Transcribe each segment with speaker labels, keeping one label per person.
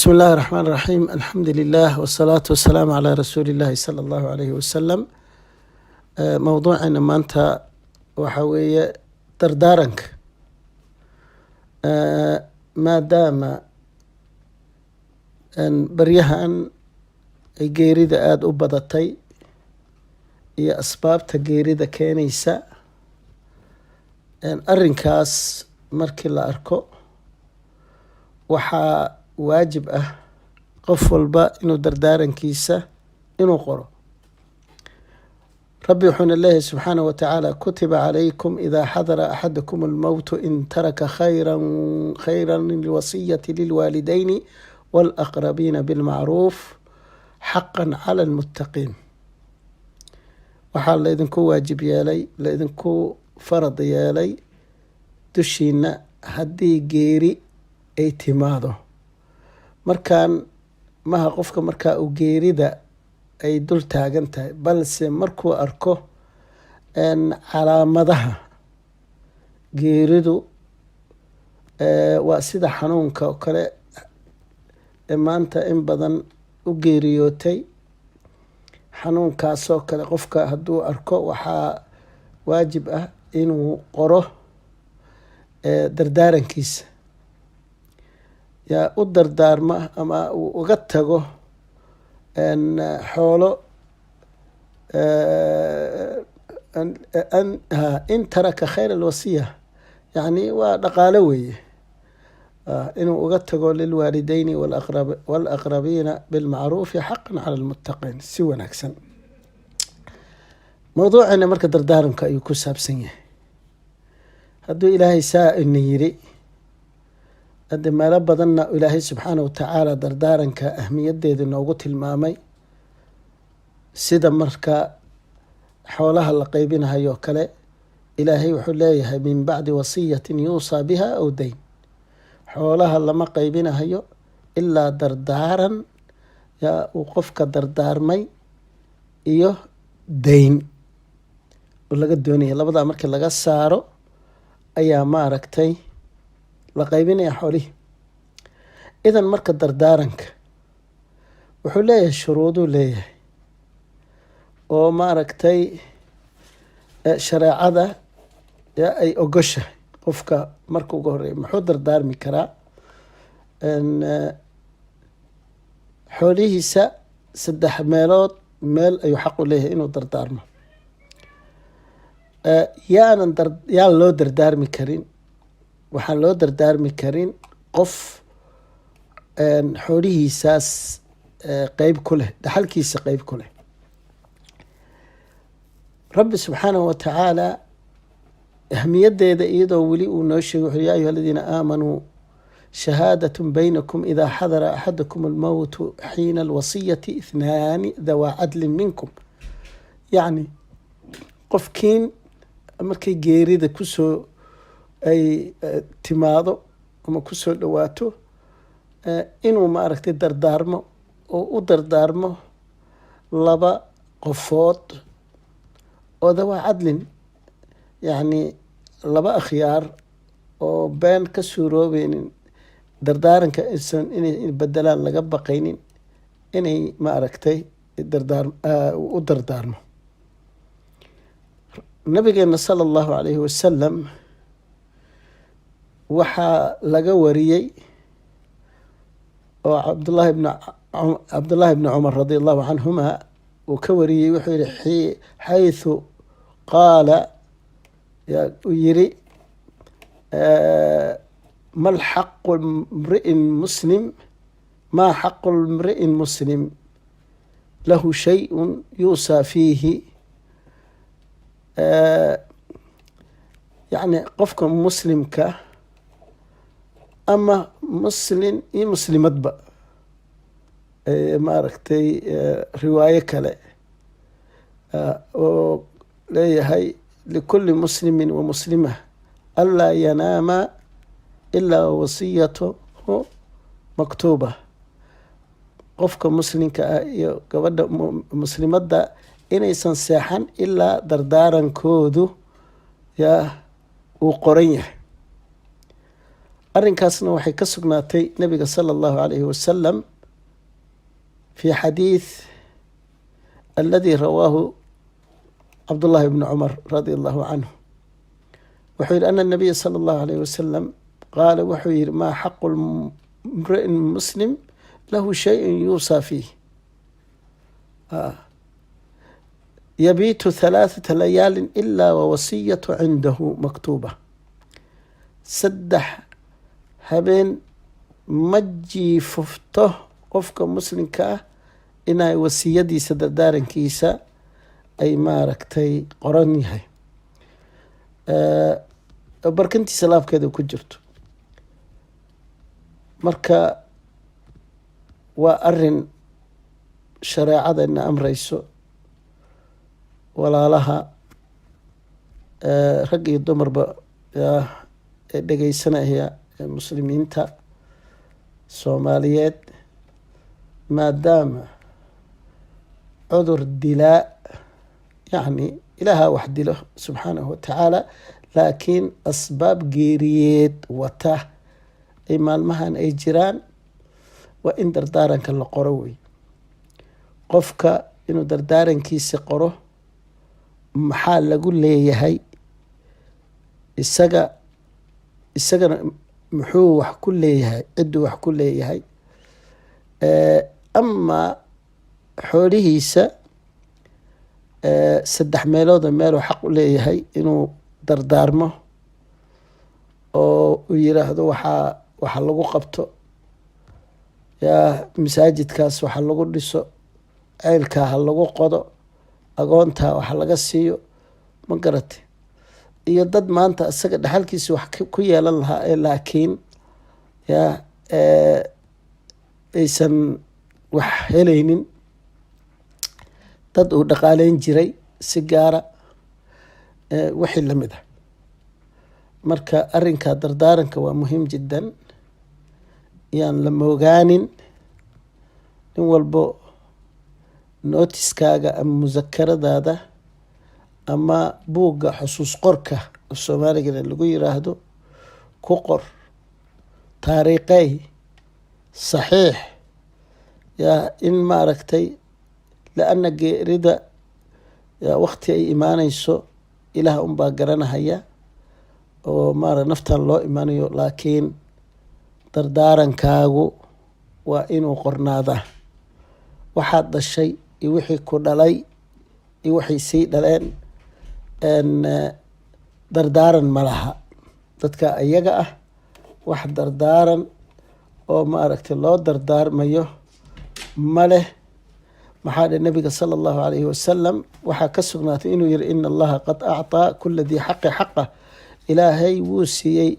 Speaker 1: بسم الله الرحمن الرحيم الحمد لله والصلاة والسلام على رسول الله صلى الله عليه وسلم. موضوعنا maanta waxa weeye dardaaranka maadaama baryahan ay geerida aada u badatay iyo asbaabta geerida keenaysa arrinkaas markii la arko waxaa waajib ah qof walba inuu dardaarankiisa inuu qoro. rabbi wuxuuna leeyahay subxaanahu watacaala kutiba calaykum idaa xadara axadakum almowtu in taraka khayran lilwasiyati lilwaalidayni waalaqrabiina bilmacruuf xaqan cala almuttaqiin. waxaa laydinku waajib yeelay, laydinku farad yeelay dushiina haddii geeri ay timaado. markaan maha qofka markaa uu geerida ay dul taagan tahay, balse markuu arko calaamadaha geeridu waa sida xanuunka oo kale maanta in badan u geeriyootay. xanuunkaasoo kale qofka hadduu arko waxaa waajib ah inuu qoro dardaarankiisa, yaa u dardaarma ama uu uga tago xoolo in taraka khayr alwasiya, yacni waa dhaqaalo weeye, inuu uga tago lilwaalidayni waalaqrabiina bilmacruufi xaqan cala almuttaqiin, si wanaagsan. mowduucina marka dardaaranka ayuu ku saabsan yahay. hadduu ilaahay saa ina yiri, hadde meelo badanna ilaahay subxaanahu watacaala dardaaranka ahmiyadeeda noogu tilmaamay, sida marka xoolaha la qeybinahayo kale ilaahay wuxuu leeyahay min bacdi wasiyatin yuusaa biha aw dayn. xoolaha lama qeybinahayo ilaa dardaaran yaa uu qofka dardaarmay iyo dayn oo laga doonaya. labadaa markii laga saaro ayaa maaragtay la qaybinaya xoolihii. idan marka dardaaranka wuxuu leeyahay shuruuduu leeyahay oo maaragtay shareecada ay ogoshahay. qofka marka ugu horeeya muxuu dardaarmi karaa? xoolihiisa 3 meelood meel ayuu xaq u leeyahay inuu dardaarmo. yaan loo dardaarmi karin, waxaan loo dardaarmi karin qof xoolihiisaas qeyb ku leh, dhaxalkiisa qeyb ku leh. rabbi subxaanahu watacaala ahmiyadeeda iyadoo weli uu noo sheegay wuxuu yaa ayuha aladiina aamanuu shahaadatun baynakum idaa xadara axadakum almowtu xiina alwasiyati 2 dawaa cadlin minkum. yacni qofkiin markay geerida kusoo ay timaado ama kusoo dhawaato inuu maaragtay dardaarmo oo u dardaarmo 2 qofood oo dawaa cadlin, yacni 2 akhyaar oo been ka suuroobeynin, dardaaranka isan inay bedelaan laga baqaynin, inay maaragtay u dardaarmo. nabigeena sala allahu calayhi wasalam waxaa laga wariyey oo cabdullaahi bni cumar radi allahu canhuma uu ka wariyey. wuxuu yihi xayثu qaala, uu yiri ma xaqu mri'in muslim maa xaqu mri'in muslim lahu shayءu yuusaa fiihi. yacni qofka muslimka ama muslin iyo muslimadba maaragtay riwaayo kale oo leeyahay likulli muslimin wa muslima anlaa yanaama ilaa wasiyatuhu maktuuba. qofka muslimka ah iyo gabadha muslimadda inaysan seexan ilaa dardaarankoodu uu qoran yahay. arrinkaasna waxay ka sugnaatay nabiga sala allahu calayhi wasalam fi xadiid aladi rawaahu cabdullahi bni cumar radia allahu canhu wuxuu yihi ana nabiya sala allahu alayhi wasalam qaala wuxuu yihi maa xaqu mri'in muslim lahu shayun yuusaa fiih yabiitu halaathata layaalin ilaa wawasiyatu cindahu maktuuba 3 habeen ma jiifufto qofka muslimka ah inay wasiyadiisa dardaarankiisa ay maaragtay qoran yahay barkintiisa laabkeeda ku jirto. marka waa arin shareecadana amrayso walaalaha rag iyo dumarba ee dhegeysanaya muslimiinta soomaaliyeed maadaama cudur dilaa yacni ilaaha wax dilo subxaanahu watacaala laakiin asbaab geeriyeed wata ay maalmahan ay jiraan waa in dardaaranka la qoro wey. qofka inuu dardaarankiisi qoro maxaa lagu leeyahay, isagana muxuu wax ku leeyahay, cidduu wax ku leeyahay. amaa xoolihiisa 3 meelooda meeluu xaq u leeyahay inuu dardaarmo oo uu yiraahdo waxa lagu qabto, yaa masaajidkaas waxa lagu dhiso, ceylkaa ha lagu qodo, agoontaa waxa laga siiyo, ma garate. iyo dad maanta isaga dhaxalkiisa wax ku yeelan lahaa ee laakiin aysan wax helaynin, dad uu dhaqaaleyn jiray si gaara wixii lamid ah. marka arrinka dardaaranka waa muhiim jiddan, yaan la moogaanin. nin walbo nootiskaaga ama musakaradaada ama buugga xusuus qorka oo soomaaligana lagu yiraahdo ku qor taariikhey saxiix yaa in maaragtay la-ana geerida waqti ay imaanayso ilaah unbaa garanahaya oo naftan loo imaanayo, laakiin dardaarankaagu waa inuu qornaadaa. waxaad dhashay iyo wixii ku dhalay iyo waxay sii dhaleen dardaaran ma laha. dadka iyaga ah wax dardaaran oo maaragtay loo dardaarmayo ma leh. maxaa dhe nabiga sala allahu calayhi wasalam waxaa ka sugnaatay inuu yihi ina allaha qad acطaa kula dii xaqi xaqah. ilaahay wuu siiyey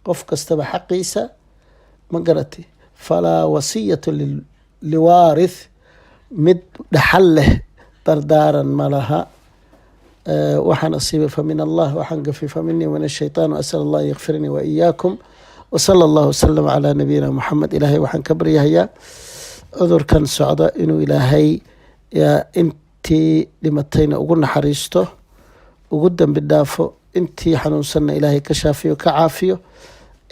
Speaker 1: qof kastaba xaqiisa, ma garatay. falaa wasiyatu liwaarith, mid dhaxal leh dardaaran ma laha. waxaan asiibay famin allah, waxaan gafay faminii min ashaytaan, asal allah an yakfirnii waiyaakum. wasala allahu wasalam calaa nabiyina muxamed. ilaahay waxaan ka baryahayaa cudurkan socda inuu ilaahay intii dhimatayna ugu naxariisto, ugu dambi dhaafo, intii xanuunsanna ilaahay ka shaafiyo, ka caafiyo,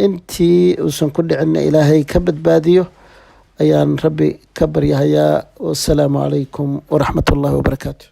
Speaker 1: intii uusan ku dhicinna ilaahay ka badbaadiyo ayaan rabbi ka baryahayaa. wasalaamu calaykum waraxmat ullahi wabarakaatu.